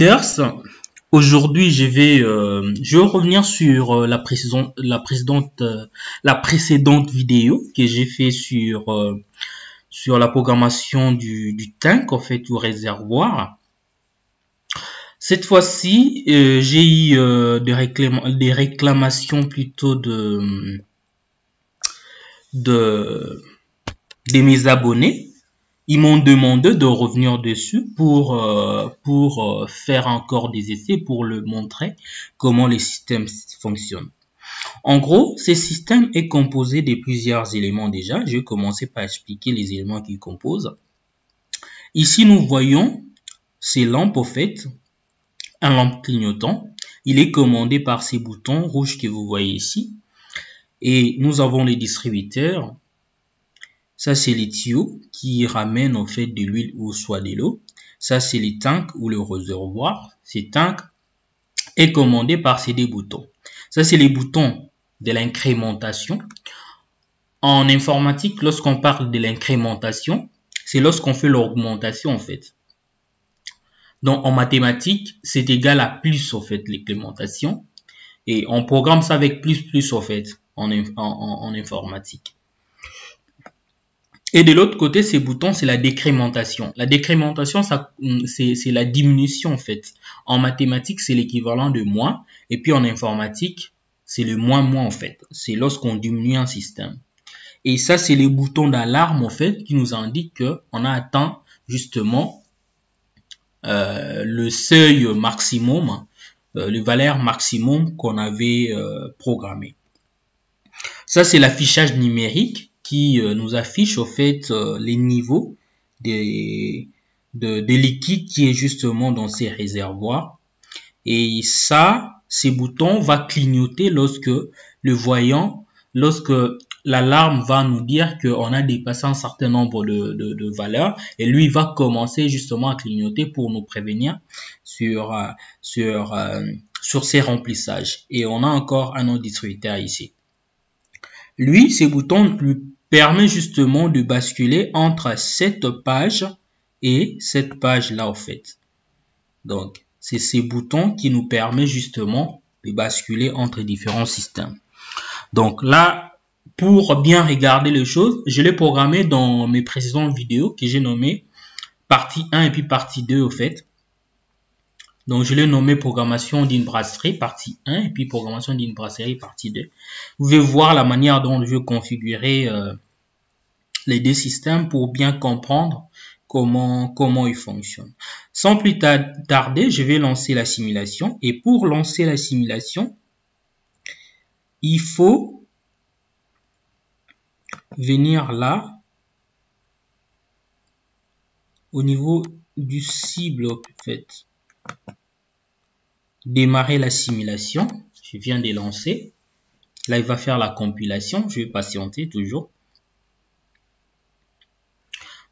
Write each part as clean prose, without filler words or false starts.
Minders, aujourd'hui je vais revenir sur la précédente vidéo que j'ai fait sur la programmation du tank, en fait, ou réservoir. Cette fois-ci, j'ai eu des réclamations plutôt de mes abonnés. Ils m'ont demandé de revenir dessus pour faire encore des essais pour le montrer comment les systèmes fonctionnent. En gros, ce système est composé de plusieurs éléments déjà. Je vais commencer par expliquer les éléments qu'il compose. Ici, nous voyons ces lampes, au fait, un lampe clignotant. Il est commandé par ces boutons rouges que vous voyez ici. Et nous avons les distributeurs. Ça, c'est les tuyaux qui ramènent en fait de l'huile ou soit de l'eau. Ça, c'est les tanks ou le réservoir. Ces tanks est commandé par ces deux boutons. Ça, c'est les boutons de l'incrémentation. En informatique, lorsqu'on parle de l'incrémentation, c'est lorsqu'on fait l'augmentation en fait. Donc, en mathématiques, c'est égal à plus en fait l'incrémentation. Et on programme ça avec plus en fait en informatique. Et de l'autre côté, ces boutons, c'est la décrémentation. La décrémentation, c'est la diminution en fait. En mathématiques, c'est l'équivalent de moins. Et puis en informatique, c'est le moins en fait. C'est lorsqu'on diminue un système. Et ça, c'est les boutons d'alarme en fait qui nous indiquent qu'on a atteint justement le seuil maximum, le valeur maximum qu'on avait programmé. Ça, c'est l'affichage numérique qui nous affiche au fait les niveaux des liquides qui est justement dans ces réservoirs. Et ça, ces boutons vont clignoter lorsque l'alarme va nous dire qu'on a dépassé un certain nombre de valeurs, et lui va commencer justement à clignoter pour nous prévenir sur ces remplissages. Et on a encore un autre distributeur ici. Lui, ces boutons lui permet justement de basculer entre cette page et cette page-là, en fait. Donc, c'est ces boutons qui nous permettent justement de basculer entre différents systèmes. Donc là, pour bien regarder les choses, je l'ai programmé dans mes précédentes vidéos que j'ai nommées partie 1 et puis partie 2, au fait. Donc, je l'ai nommé programmation d'une brasserie, partie 1, et puis programmation d'une brasserie, partie 2. Vous pouvez voir la manière dont je vais configurer les deux systèmes pour bien comprendre comment ils fonctionnent. Sans plus tarder, je vais lancer la simulation. Et pour lancer la simulation, il faut venir là, au niveau du cible, en fait. Démarrer la simulation. Je viens de lancer. Là, il va faire la compilation. Je vais patienter toujours.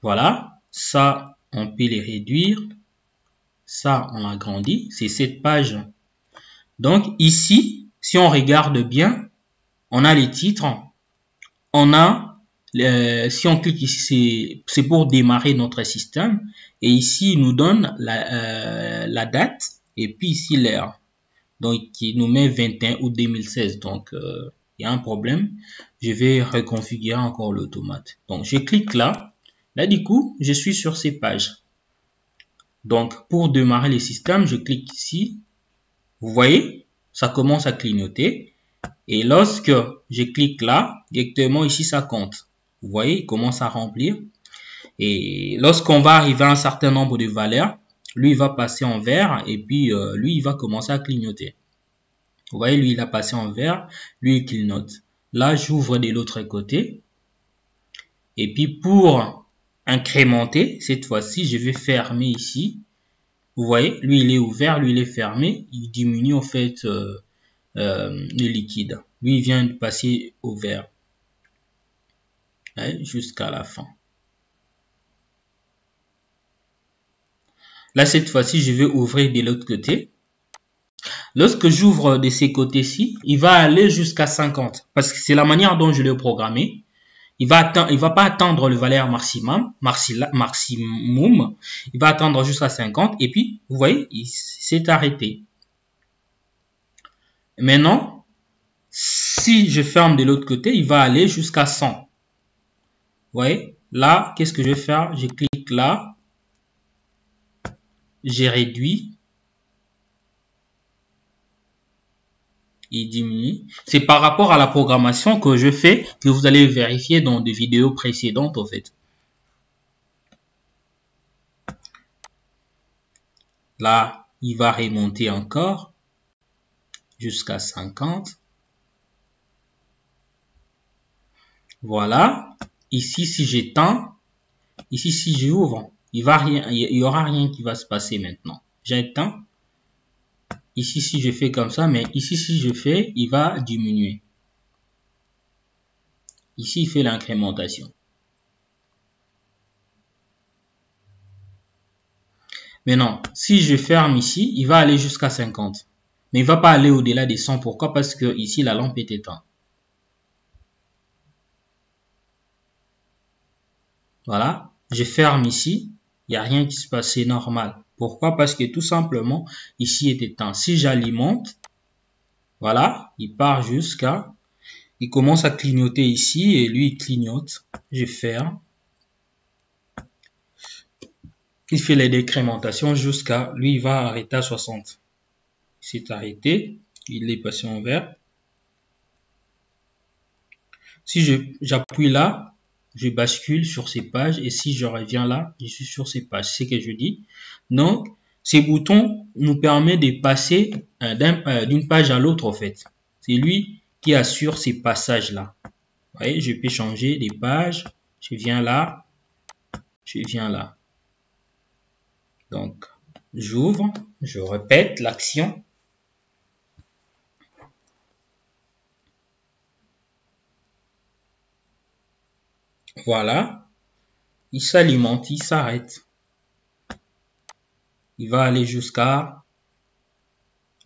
Voilà. Ça, on peut les réduire. Ça, on agrandit. C'est cette page. Donc, ici, si on regarde bien, on a les titres. On a, si on clique ici, c'est pour démarrer notre système. Et ici, il nous donne la date. Et puis ici, l'heure. Donc, il nous met 21 août 2016. Donc, il y a un problème. Je vais reconfigurer encore l'automate. Donc, je clique là. Là, du coup, je suis sur ces pages. Donc, pour démarrer le système, je clique ici. Vous voyez, ça commence à clignoter. Et lorsque je clique là, directement ici, ça compte. Vous voyez, il commence à remplir. Et lorsqu'on va arriver à un certain nombre de valeurs, lui, il va passer en vert et puis lui, il va commencer à clignoter. Vous voyez, lui, il a passé en vert, lui, il clignote. Là, j'ouvre de l'autre côté. Et puis, pour incrémenter, cette fois-ci, je vais fermer ici. Vous voyez, lui, il est ouvert, lui, il est fermé. Il diminue, en fait, le liquide. Lui, il vient de passer au vert. Jusqu'à la fin. Là, cette fois-ci, je vais ouvrir de l'autre côté. Lorsque j'ouvre de ces côtés-ci, il va aller jusqu'à 50. Parce que c'est la manière dont je l'ai programmé. il va pas attendre le valeur maximum, il va attendre jusqu'à 50 et puis, vous voyez, il s'est arrêté. Maintenant, si je ferme de l'autre côté, il va aller jusqu'à 100. Vous voyez, là, qu'est-ce que je vais faire? Je clique là, j'ai réduit. Il diminue. C'est par rapport à la programmation que je fais que vous allez vérifier dans des vidéos précédentes en fait. Là, il va remonter encore jusqu'à 50. Voilà. Ici, si j'éteins, ici, si j'ouvre, il y aura rien qui va se passer maintenant. J'éteins. Ici, si je fais comme ça, mais ici, si je fais, il va diminuer. Ici, il fait l'incrémentation. Maintenant, si je ferme ici, il va aller jusqu'à 50. Mais il ne va pas aller au-delà des 100. Pourquoi? Parce que ici, la lampe est éteinte. Voilà. Je ferme ici. Il n'y a rien qui se passe. C'est normal. Pourquoi? Parce que tout simplement, ici est éteint. Si j'alimente, voilà, il part jusqu'à... Il commence à clignoter ici et lui, il clignote. Je ferme. Il fait les décrémentations jusqu'à... Lui, il va arrêter à 60. Il s'est arrêté. Il est passé en vert. Si j'appuie là, je bascule sur ces pages et si je reviens là, je suis sur ces pages. C'est ce que je dis. Donc, ces boutons nous permettent de passer d'une page à l'autre en fait. C'est lui qui assure ces passages-là. Vous voyez, je peux changer des pages. Je viens là, je viens là. Donc, j'ouvre, je répète l'action. Voilà, il s'alimente, il s'arrête. Il va aller jusqu'à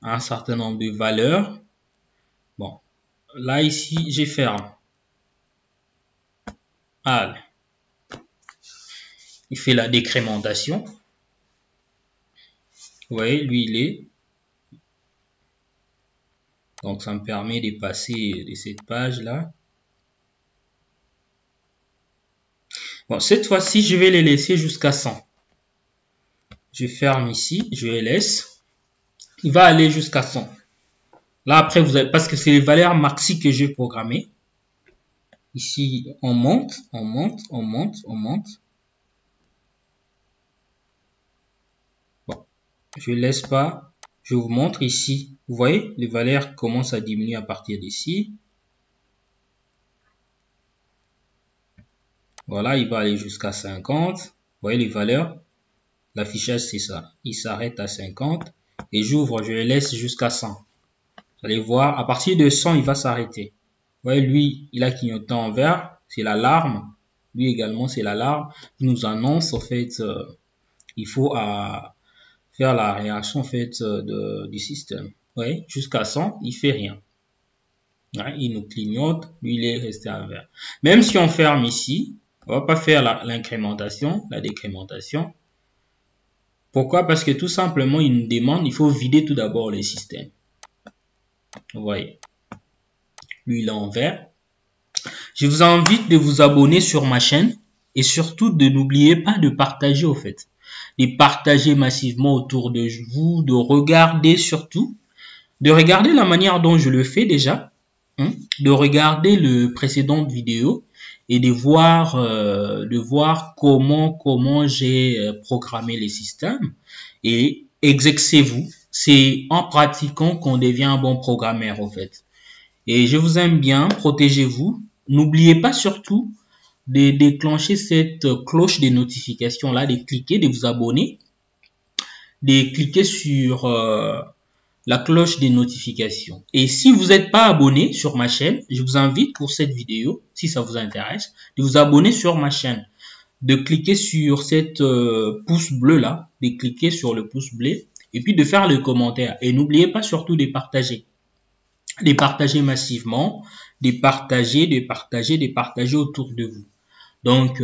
un certain nombre de valeurs. Bon, là ici, je ferme. Allez. Il fait la décrémentation. Vous voyez, lui, il est. Donc, ça me permet de passer de cette page-là. Bon, cette fois-ci, je vais les laisser jusqu'à 100. Je ferme ici, je les laisse. Il va aller jusqu'à 100. Là, après, vous avez, parce que c'est les valeurs maxi que j'ai programmées. Ici, on monte, on monte, on monte, on monte. Bon, je laisse pas. Je vous montre ici. Vous voyez, les valeurs commencent à diminuer à partir d'ici. Voilà, il va aller jusqu'à 50. Vous voyez les valeurs. L'affichage, c'est ça. Il s'arrête à 50. Et j'ouvre, je le laisse jusqu'à 100. Vous allez voir, à partir de 100, il va s'arrêter. Vous voyez, lui, il a clignoté en vert. C'est l'alarme. Lui également, c'est l'alarme qui nous annonce, en fait, il faut faire la réaction, en fait, du système. Vous voyez, jusqu'à 100, il fait rien. Ouais, il nous clignote. Lui, il est resté en vert. Même si on ferme ici, on va pas faire l'incrémentation, la décrémentation. Pourquoi? Parce que tout simplement, il nous demande, il faut vider tout d'abord le système. Vous voyez. Lui, il est en vert. Je vous invite de vous abonner sur ma chaîne et surtout de n'oubliez pas de partager au fait. De partager massivement autour de vous, de regarder surtout, de regarder la manière dont je le fais déjà, hein, de regarder le précédent vidéo et de voir comment j'ai programmé les systèmes et exercez-vous. C'est en pratiquant qu'on devient un bon programmeur en fait. Et je vous aime bien, protégez-vous. N'oubliez pas surtout de déclencher cette cloche de notification là, de cliquer, de vous abonner, de cliquer sur la cloche des notifications. Et si vous n'êtes pas abonné sur ma chaîne, je vous invite pour cette vidéo, si ça vous intéresse, de vous abonner sur ma chaîne, de cliquer sur cette pouce bleu là, de cliquer sur le pouce bleu et puis de faire le commentaire. Et n'oubliez pas surtout de partager. les partager massivement, de partager autour de vous. Donc,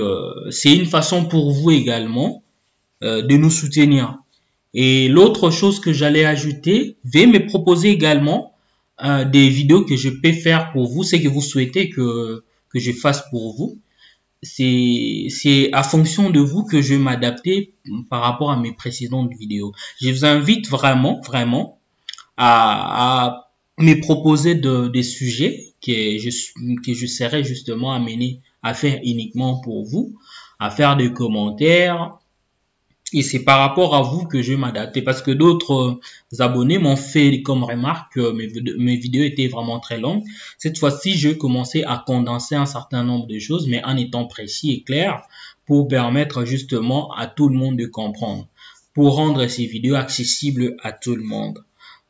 c'est une façon pour vous également de nous soutenir. Et l'autre chose que j'allais ajouter, veuillez me proposer également des vidéos que je peux faire pour vous, c'est que vous souhaitez que je fasse pour vous. C'est à fonction de vous que je vais m'adapter par rapport à mes précédentes vidéos. Je vous invite vraiment à me proposer des sujets que je serai justement amené à faire uniquement pour vous, à faire des commentaires. Et c'est par rapport à vous que je vais m'adapter parce que d'autres abonnés m'ont fait comme remarque que mes vidéos étaient vraiment très longues. Cette fois-ci, je vais commencer à condenser un certain nombre de choses, mais en étant précis et clair pour permettre justement à tout le monde de comprendre, pour rendre ces vidéos accessibles à tout le monde.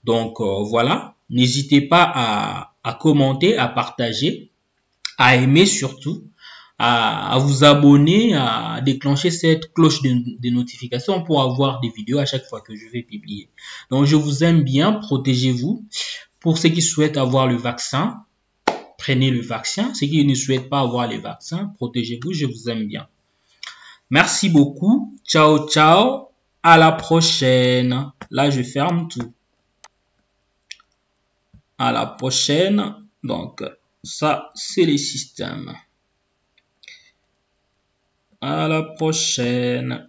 Donc voilà, n'hésitez pas à commenter, à partager, à aimer surtout, à vous abonner, à déclencher cette cloche de notification pour avoir des vidéos à chaque fois que je vais publier. Donc je vous aime bien, protégez-vous. Pour ceux qui souhaitent avoir le vaccin, prenez le vaccin. Ceux qui ne souhaitent pas avoir les vaccins, protégez-vous, je vous aime bien. Merci beaucoup, ciao ciao, à la prochaine. Là je ferme tout. À la prochaine. Donc, ça, c'est les systèmes. À la prochaine.